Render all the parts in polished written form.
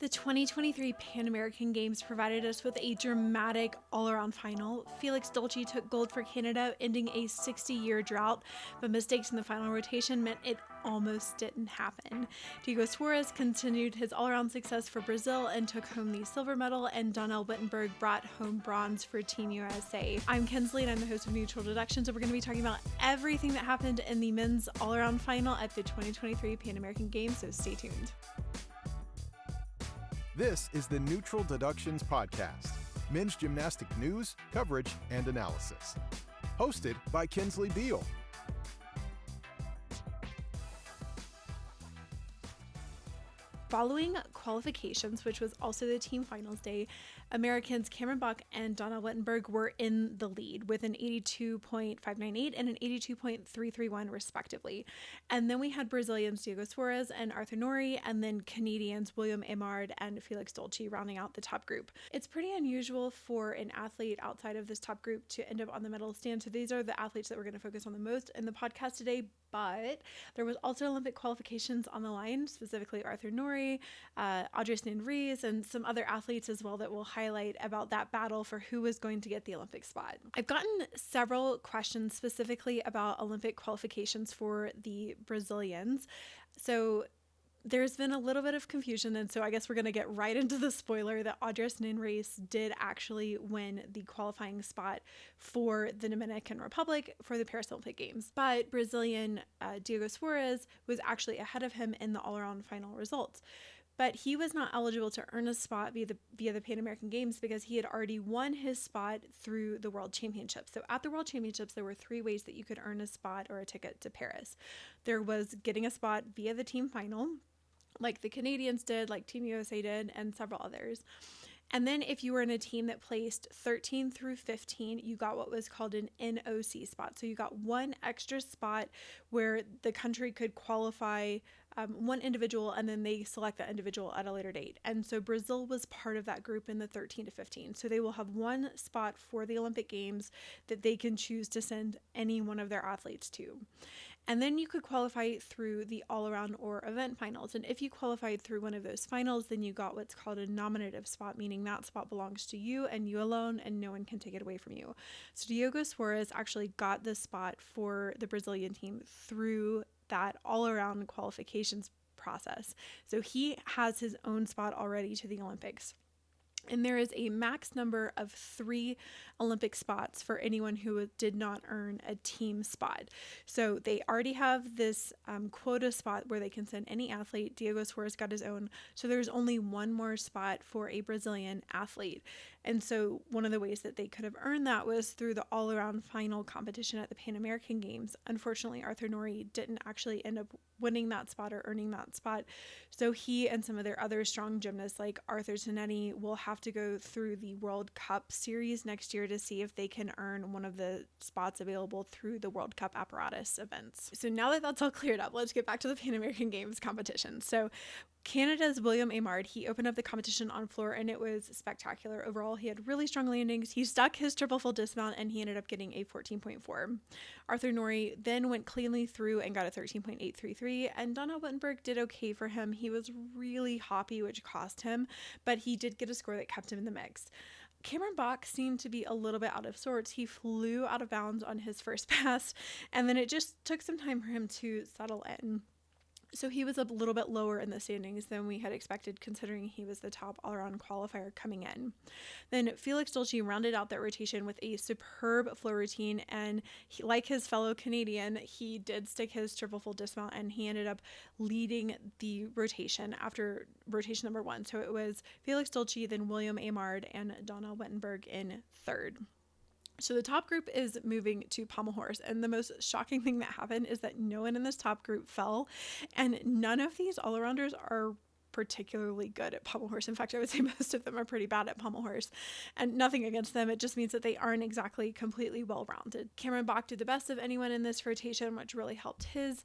The 2023 Pan American Games provided us with a dramatic all-around final. Felix Dolce took gold for Canada, ending a 60-year drought, but mistakes in the final rotation meant it almost didn't happen. Diego Suarez continued his all-around success for Brazil and took home the silver medal, and Donnell Wittenberg brought home bronze for Team USA. I'm Kensley, and I'm the host of Neutral Deductions, and we're going to be talking about everything that happened in the men's all-around final at the 2023 Pan American Games, so stay tuned. This is the Neutral Deductions podcast, men's gymnastic news, coverage, and analysis. Hosted by Kinsley Beal. Following qualifications, which was also the team finals day, Americans Cameron Bach and Donnell Wittenberg were in the lead with an 82.598 and an 82.331 respectively. And then we had Brazilians Diego Suarez and Arthur Nori, and then Canadians William Aymard and Felix Dolce rounding out the top group. It's pretty unusual for an athlete outside of this top group to end up on the medal stand. So these are the athletes that we're going to focus on the most in the podcast today. But there was also Olympic qualifications on the line, specifically Arthur Nori, Andres Nanreis, and some other athletes as well that we'll highlight about that battle for who was going to get the Olympic spot. I've gotten several questions specifically about Olympic qualifications for the Brazilians. So there's been a little bit of confusion, and so I guess we're going to get right into the spoiler that Andres Nanreis did actually win the qualifying spot for the Dominican Republic for the Paris Olympic Games. But Brazilian Diego Suarez was actually ahead of him in the all-around final results. But he was not eligible to earn a spot via the Pan American Games because he had already won his spot through the World Championships. So at the World Championships, there were three ways that you could earn a spot or a ticket to Paris. There was getting a spot via the team final, like the Canadians did, like Team USA did, and several others. And then if you were in a team that placed 13 through 15, you got what was called an NOC spot. So you got one extra spot where the country could qualify one individual, and then they select that individual at a later date. And so Brazil was part of that group in the 13 to 15. So they will have one spot for the Olympic Games that they can choose to send any one of their athletes to. And then you could qualify through the all-around or event finals. And if you qualified through one of those finals, then you got what's called a nominative spot, meaning that spot belongs to you and you alone, and no one can take it away from you. So Diego Suarez actually got the spot for the Brazilian team through that all-around qualifications process. So he has his own spot already to the Olympics. And there is a max number of 3 Olympic spots for anyone who did not earn a team spot. So they already have this quota spot where they can send any athlete. Diego Suarez got his own. So there's only one more spot for a Brazilian athlete. And so one of the ways that they could have earned that was through the all-around final competition at the Pan American Games. Unfortunately, Arthur Nori didn't actually end up winning that spot or earning that spot. So he and some of their other strong gymnasts like Arthur Zanetti will have to go through the World Cup series next year to see if they can earn one of the spots available through the World Cup apparatus events. So now that that's all cleared up, let's get back to the Pan American Games competition. So Canada's William Aymard, he opened up the competition on floor, and it was spectacular. Overall, he had really strong landings. He stuck his triple full dismount, and he ended up getting a 14.4. Arthur Nori then went cleanly through and got a 13.833, and Donnell Wittenberg did okay for him. He was really hoppy, which cost him, but he did get a score that kept him in the mix. Cameron Bach seemed to be a little bit out of sorts. He flew out of bounds on his first pass, and then it just took some time for him to settle in. So he was a little bit lower in the standings than we had expected, considering he was the top all-around qualifier coming in. Then Felix Dolce rounded out that rotation with a superb flow routine, and like his fellow Canadian, he did stick his triple full dismount, and he ended up leading the rotation after rotation number 1. So it was Felix Dolce, then William Aymard, and Donnell Wittenberg in third. So the top group is moving to pommel horse, and the most shocking thing that happened is that no one in this top group fell, and none of these all-arounders are particularly good at pommel horse. In fact, I would say most of them are pretty bad at pommel horse, and nothing against them. It just means that they aren't exactly completely well-rounded. Cameron Bach did the best of anyone in this rotation, which really helped his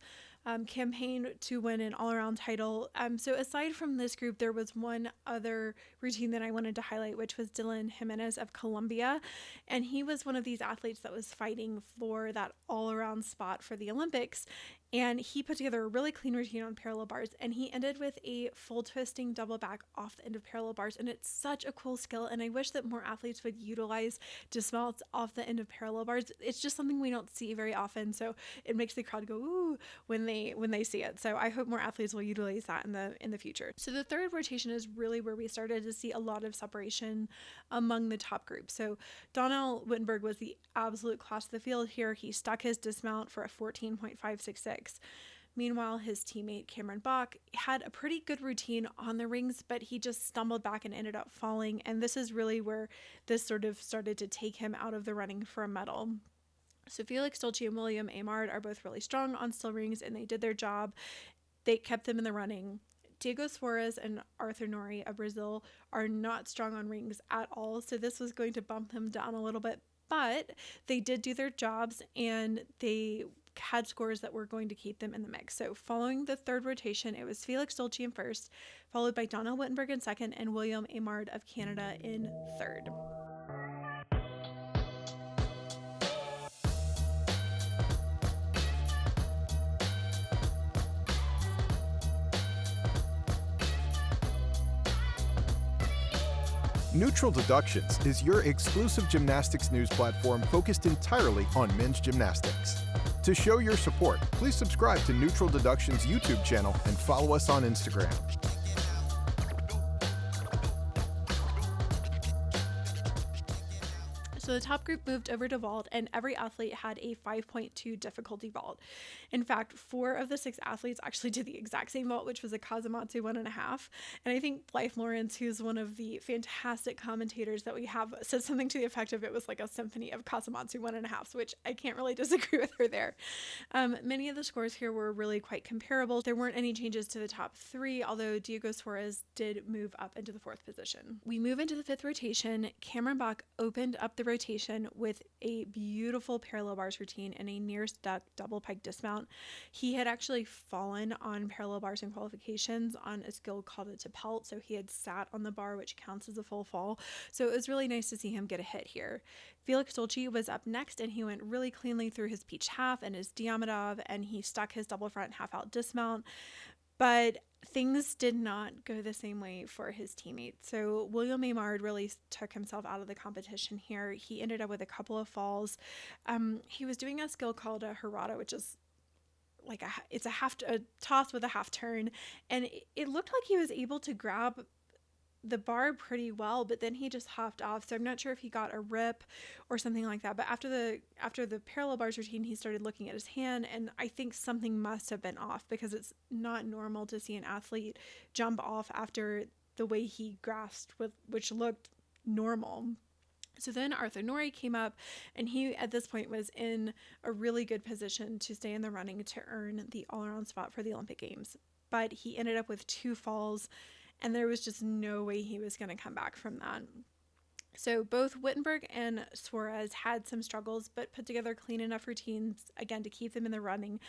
campaign to win an all-around title. So aside from this group, there was one other routine that I wanted to highlight, which was Dylan Jimenez of Colombia. And he was one of these athletes that was fighting for that all-around spot for the Olympics. And he put together a really clean routine on parallel bars, and he ended with a full twisting double back off the end of parallel bars. And it's such a cool skill, and I wish that more athletes would utilize dismounts off the end of parallel bars. It's just something we don't see very often, so it makes the crowd go ooh when they see it. So I hope more athletes will utilize that in the future. So the third rotation is really where we started to see a lot of separation among the top group. So Donnell Wittenberg was the absolute class of the field here. He stuck his dismount for a 14.566. Meanwhile, his teammate Cameron Bach had a pretty good routine on the rings, but he just stumbled back and ended up falling. And this is really where this sort of started to take him out of the running for a medal. So Felix Dolce and William Amard are both really strong on still rings, and they did their job. They kept them in the running. Diego Suarez and Arthur Nori of Brazil are not strong on rings at all, so this was going to bump them down a little bit, but they did do their jobs, and they had scores that were going to keep them in the mix. So following the third rotation, it was Felix Dolce in first, followed by Donnell Wittenberg in second, and William Amard of Canada in third. Neutral Deductions is your exclusive gymnastics news platform focused entirely on men's gymnastics. To show your support, please subscribe to Neutral Deductions' YouTube channel and follow us on Instagram. So the top group moved over to vault, and every athlete had a 5.2 difficulty vault. In fact, 4 of the 6 athletes actually did the exact same vault, which was a Kazamatsu 1.5. And I think Blythe Lawrence, who's one of the fantastic commentators that we have, said something to the effect of it was like a symphony of Kazamatsu 1.5s, which I can't really disagree with her there. Many of the scores here were really quite comparable. There weren't any changes to the top 3, although Diego Suarez did move up into the 4th position. We move into the 5th rotation. Cameron Bach opened up the rotation with a beautiful parallel bars routine and a near stuck double peg dismount. He had actually fallen on parallel bars in qualifications on a skill called a tapelt, so he had sat on the bar, which counts as a full fall. So it was really nice to see him get a hit here. Felix Dolce was up next, and he went really cleanly through his peach half and his Diamondov, and he stuck his double front half out dismount. But things did not go the same way for his teammates. So William Amard really took himself out of the competition here. He ended up with a couple of falls. He was doing a skill called a Hirata, which is like a toss with a half turn. And it looked like he was able to grab the bar pretty well, but then he just hopped off. So I'm not sure if he got a rip or something like that. But after the parallel bars routine, he started looking at his hand, and I think something must have been off, because it's not normal to see an athlete jump off after the way he grasped, which looked normal. So then Arthur Nori came up, and he at this point was in a really good position to stay in the running to earn the all-around spot for the Olympic Games. But he ended up with 2 falls, and there was just no way he was going to come back from that. So both Wittenberg and Suarez had some struggles, but put together clean enough routines, again, to keep them in the running.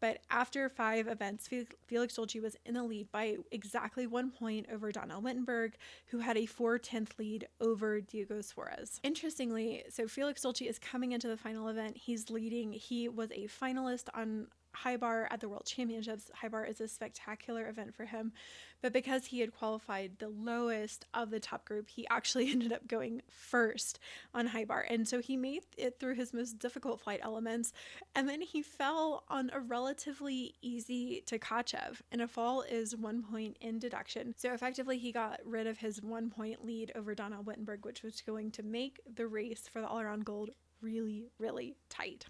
But after 5 events, Felix Dolce was in the lead by exactly 1 point over Donnell Wittenberg, who had a 4/10 lead over Diego Suarez. Interestingly, so Felix Dolce is coming into the final event. He's leading. He was a finalist on high bar at the World Championships. High bar is a spectacular event for him, but because he had qualified the lowest of the top group, he actually ended up going first on high bar, and so he made it through his most difficult flight elements, and then he fell on a relatively easy Tkachev, and a fall is 1 point in deduction. So effectively he got rid of his 1 point lead over Donnell Wittenberg, which was going to make the race for the all-around gold really, really tight.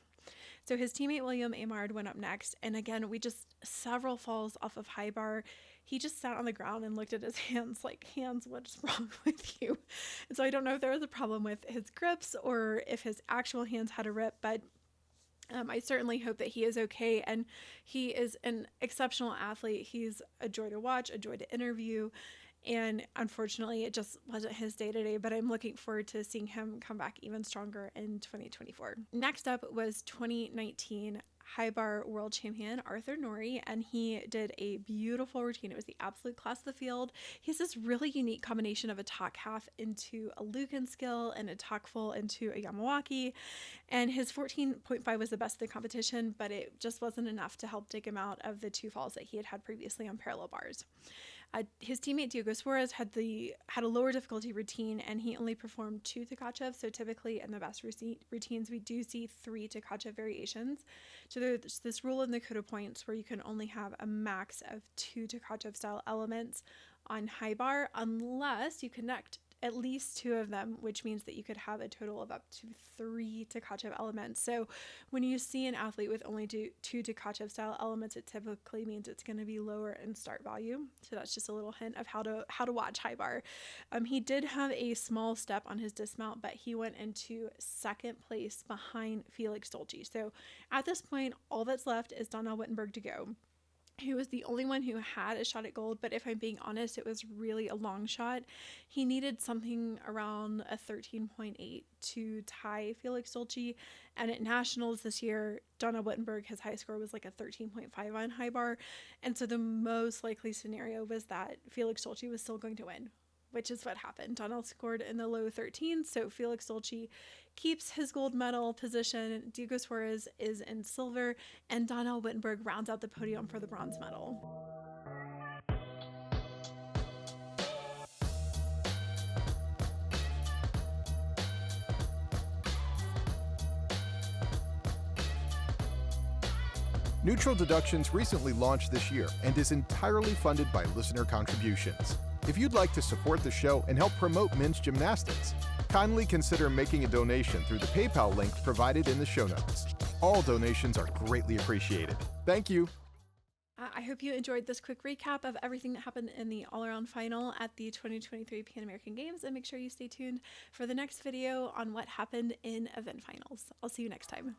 So his teammate William Amard went up next, and again, several falls off of high bar. He just sat on the ground and looked at his hands like, hands, what's wrong with you? And so I don't know if there was a problem with his grips or if his actual hands had a rip, but I certainly hope that he is okay, and he is an exceptional athlete. He's a joy to watch, a joy to interview, and unfortunately it just wasn't his day to day, but I'm looking forward to seeing him come back even stronger in 2024. Next up was 2019 high bar world champion Arthur Nori, and he did a beautiful routine. It was the absolute class of the field. He has this really unique combination of a talk half into a Lucan skill and a talk full into a Yamawaki, and his 14.5 was the best of the competition, but it just wasn't enough to help dig him out of the 2 falls that he had previously on parallel bars. His teammate Diego Suarez had a lower difficulty routine, and he only performed 2 Tkachev. So typically in the best routines, we do see 3 Tkachev variations. So there's this rule in the Coda points where you can only have a max of 2 Tkachev style elements on high bar unless you connect at least 2 of them, which means that you could have a total of up to 3 Tkachev elements. So when you see an athlete with only 2 Tkachev style elements, it typically means it's going to be lower in start value. So that's just a little hint of how to watch high bar. He did have a small step on his dismount, but he went into 2nd place behind Felix Dolce. So at this point, all that's left is Donnell Wittenberg to go. He was the only one who had a shot at gold, but if I'm being honest, it was really a long shot. He needed something around a 13.8 to tie Felix Dolce, and at nationals this year, Donna Wittenberg, his high score was like a 13.5 on high bar, and so the most likely scenario was that Felix Dolce was still going to win, which is what happened. Donnell scored in the low 13s, so Felix Dolce keeps his gold medal position. Diego Suarez is in silver, and Donnell Wittenberg rounds out the podium for the bronze medal. Neutral Deductions recently launched this year and is entirely funded by listener contributions. If you'd like to support the show and help promote men's gymnastics, kindly consider making a donation through the PayPal link provided in the show notes. All donations are greatly appreciated. Thank you. I hope you enjoyed this quick recap of everything that happened in the all-around final at the 2023 Pan American Games, and make sure you stay tuned for the next video on what happened in event finals. I'll see you next time.